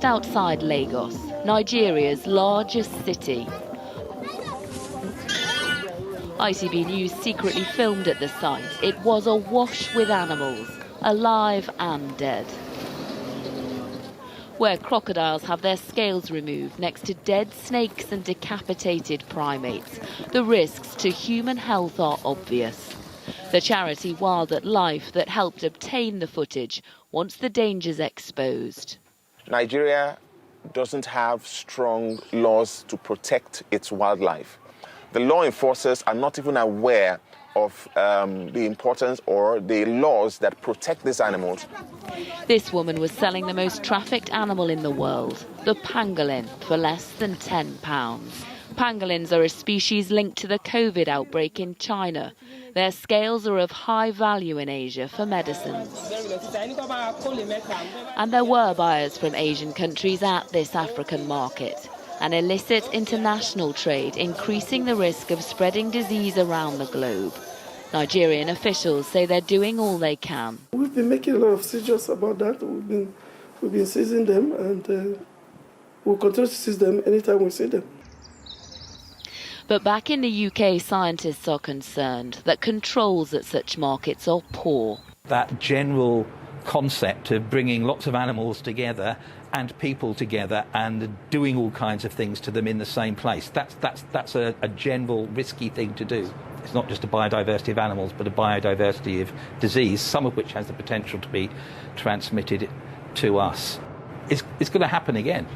Outside Lagos, Nigeria's largest city. ITV News secretly filmed at the site. It was awash with animals, alive and dead. Where crocodiles have their scales removed next to dead snakes and decapitated primates, the risks to human health are obvious. The charity Wildatlife that helped obtain the footage wants the dangers exposed. Nigeria doesn't have strong laws to protect its wildlife. The law enforcers are not even aware of the importance or the laws that protect these animals. This woman was selling the most trafficked animal in the world, the pangolin, for less than £10. Pangolins are a species linked to the COVID outbreak in China. Their scales are of high value in Asia for medicines. And there were buyers from Asian countries at this African market. An illicit international trade increasing the risk of spreading disease around the globe. Nigerian officials say they're doing all they can. We've been making a lot of seizures about that. We've been seizing them, and we'll continue to seize them anytime we see them. But back in the UK, scientists are concerned that controls at such markets are poor. That general concept of bringing lots of animals together and people together and doing all kinds of things to them in the same place, that's a general risky thing to do. It's not just a biodiversity of animals, but a biodiversity of disease, some of which has the potential to be transmitted to us. It's going to happen again.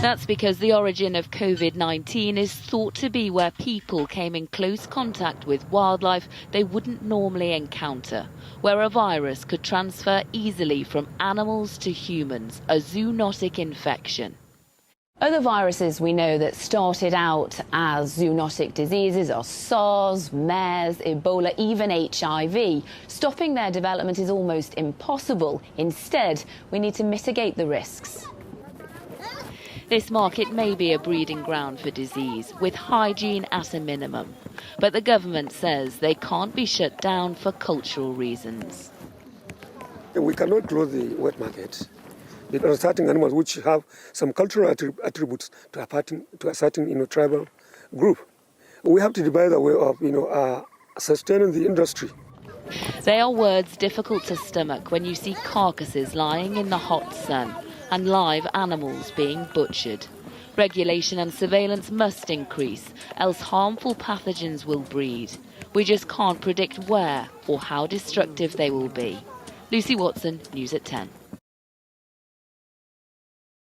That's because the origin of COVID-19 is thought to be where people came in close contact with wildlife they wouldn't normally encounter, where a virus could transfer easily from animals to humans, a zoonotic infection. Other viruses we know that started out as zoonotic diseases are SARS, MERS, Ebola, even HIV. Stopping their development is almost impossible. Instead, we need to mitigate the risks. This market may be a breeding ground for disease, with hygiene at a minimum. But the government says they can't be shut down for cultural reasons. We cannot close the wet market because certain animals which have some cultural attributes to a certain tribal group. We have to devise a way of sustaining the industry. They are words difficult to stomach when you see carcasses lying in the hot sun and live animals being butchered. Regulation and surveillance must increase, else harmful pathogens will breed. We just can't predict where or how destructive they will be. Lucy Watson, News at 10.